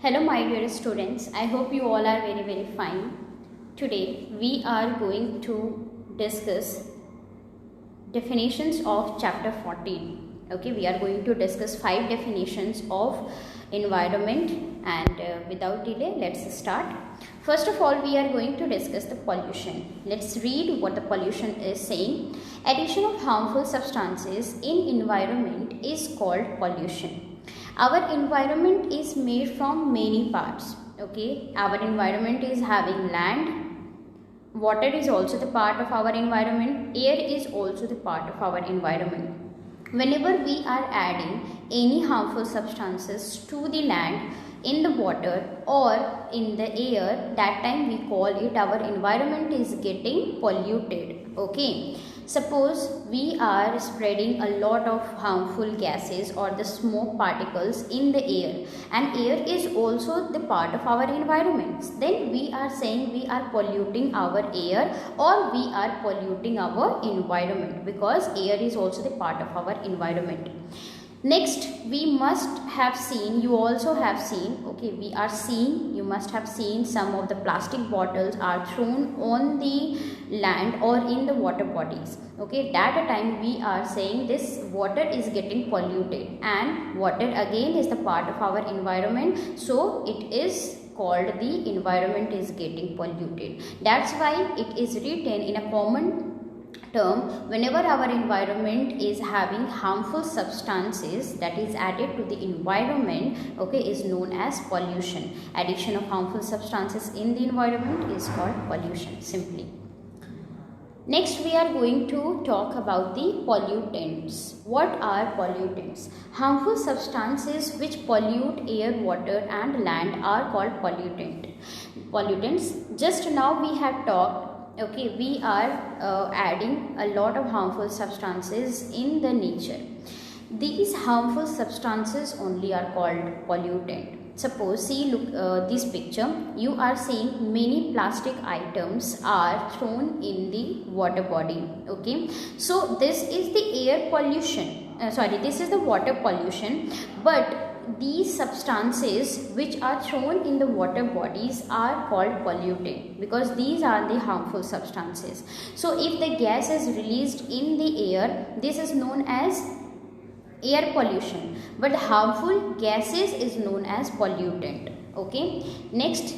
Hello my dear students, I hope you all are very fine. Today we are going to discuss definitions of chapter 14. Okay, we are going to discuss 5 definitions of environment and without delay let's start. First of all, we are going to discuss the pollution. Let's read what the pollution is saying. Addition of harmful substances in environment is called pollution. Our environment is made from many parts. Okay, our environment is having land. Water is also the part of our environment. Air is also the part of our environment. Whenever we are adding any harmful substances to the land, in the water or in the air, that time we call it our environment is getting polluted. Okay, suppose we are spreading a lot of harmful gases or the smoke particles in the air, and air is also the part of our environment, then we are saying we are polluting our air or we are polluting our environment, because air is also the part of our environment. Next, we must have seen, you also have seen, okay, we are seeing, you must have seen some of the plastic bottles are thrown on the land or in the water bodies. Okay, that a time we are saying this water is getting polluted, and water again is the part of our environment, so it is called the environment is getting polluted. That's why it is written in a common term whenever our environment is having harmful substances that is added to the environment, okay, is known as pollution. Addition of harmful substances in the environment is called pollution simply. Next, we are going to talk about the pollutants. What are pollutants? Harmful substances which pollute air, water and land are called pollutants. Just now we have talked, okay, we are adding a lot of harmful substances in the nature. These harmful substances only are called pollutant. Suppose, see, look this picture, you are seeing many plastic items are thrown in the water body. Okay, so this is the air pollution, this is the water pollution, but these substances which are thrown in the water bodies are called pollutant, because these are the harmful substances. So if the gas is released in the air, this is known as air pollution, but harmful gases is known as pollutant. Okay, next,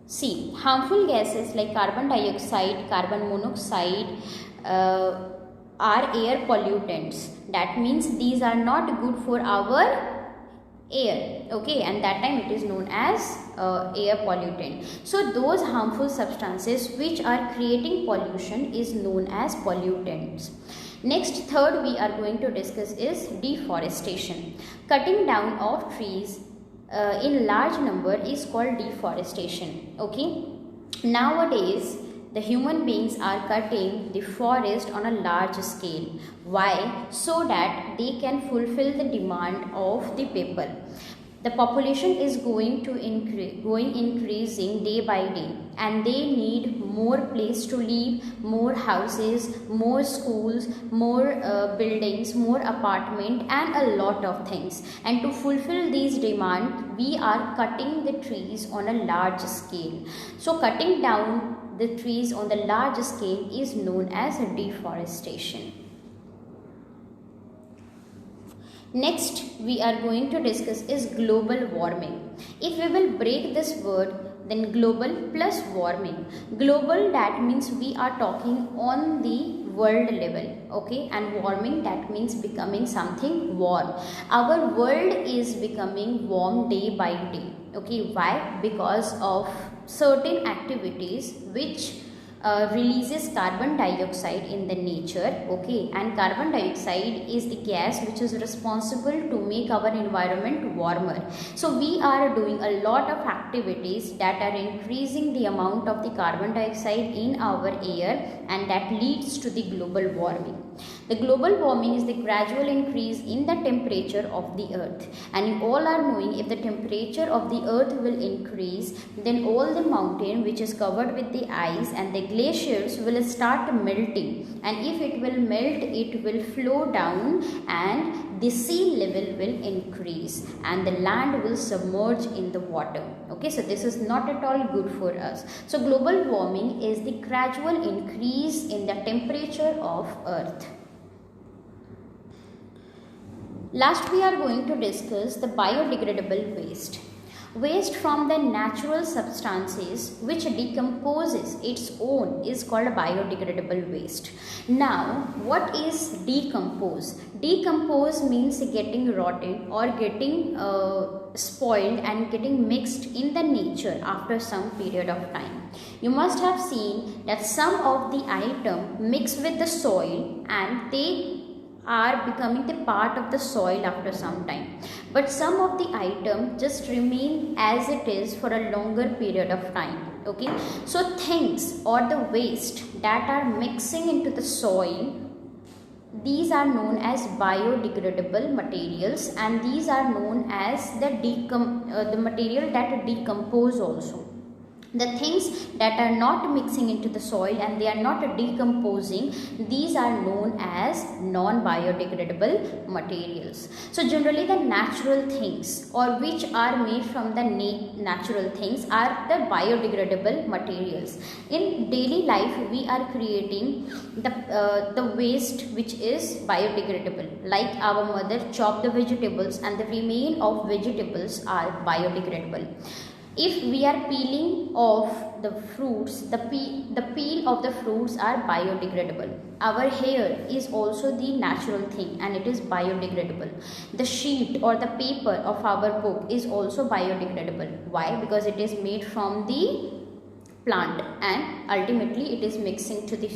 see, harmful gases like carbon dioxide, carbon monoxide are air pollutants. That means these are not good for our air. Okay, and that time it is known as air pollutant. So those harmful substances which are creating pollution is known as pollutants. Next, third we are going to discuss is deforestation. Cutting down of trees in large number is called deforestation. Okay, nowadays the human beings are cutting the forest on a large scale. Why? So that they can fulfill the demand of the people. The population is going increasing day by day, and they need more place to live, more houses, more schools, more buildings, more apartment and a lot of things. And to fulfill these demands, we are cutting the trees on a large scale. So cutting down the trees on the large scale is known as deforestation. Next, we are going to discuss is global warming. If we will break this word, then global plus warming. Global, that means we are talking on the world level, okay, and warming, that means becoming something warm. Our world is becoming warm day by day. Okay, why? Because of certain activities which releases carbon dioxide in the nature. Okay, and carbon dioxide is the gas which is responsible to make our environment warmer. So we are doing a lot of activities that are increasing the amount of the carbon dioxide in our air, and that leads to the global warming. The global warming is the gradual increase in the temperature of the earth, and you all are knowing if the temperature of the earth will increase, then all the mountain which is covered with the ice and the glaciers will start melting, and if it will melt, it will flow down, and the sea level will increase and the land will submerge in the water. Okay, so this is not at all good for us. So global warming is the gradual increase in the temperature of Earth. Last, we are going to discuss the biodegradable waste. Waste from the natural substances which decomposes its own is called biodegradable waste. Now, what is decompose? Decompose means getting rotten or getting spoiled and getting mixed in the nature after some period of time. You must have seen that some of the item mix with the soil and they are becoming the part of the soil after some time, but some of the item just remain as it is for a longer period of time. Okay, so things or the waste that are mixing into the soil, these are known as biodegradable materials, and these are known as the material that decompose also. The things that are not mixing into the soil and they are not decomposing, these are known as non-biodegradable materials. So generally the natural things or which are made from the natural things are the biodegradable materials. In daily life we are creating the waste which is biodegradable, like our mother chopped the vegetables and the remain of vegetables are biodegradable. If we are peeling off the fruits, the peel of the fruits are biodegradable. Our hair is also the natural thing and it is biodegradable. The sheet or the paper of our book is also biodegradable. Why? Because it is made from the plant and ultimately it is mixing to the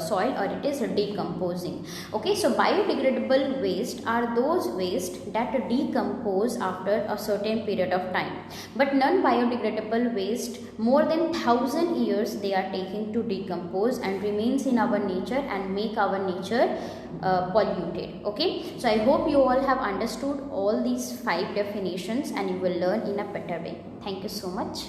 soil or it is decomposing. Okay, so biodegradable waste are those waste that decompose after a certain period of time, but non-biodegradable waste more than 1,000 years they are taking to decompose and remains in our nature and make our nature polluted. Okay, so I hope you all have understood all these 5 definitions and you will learn in a better way. Thank you so much.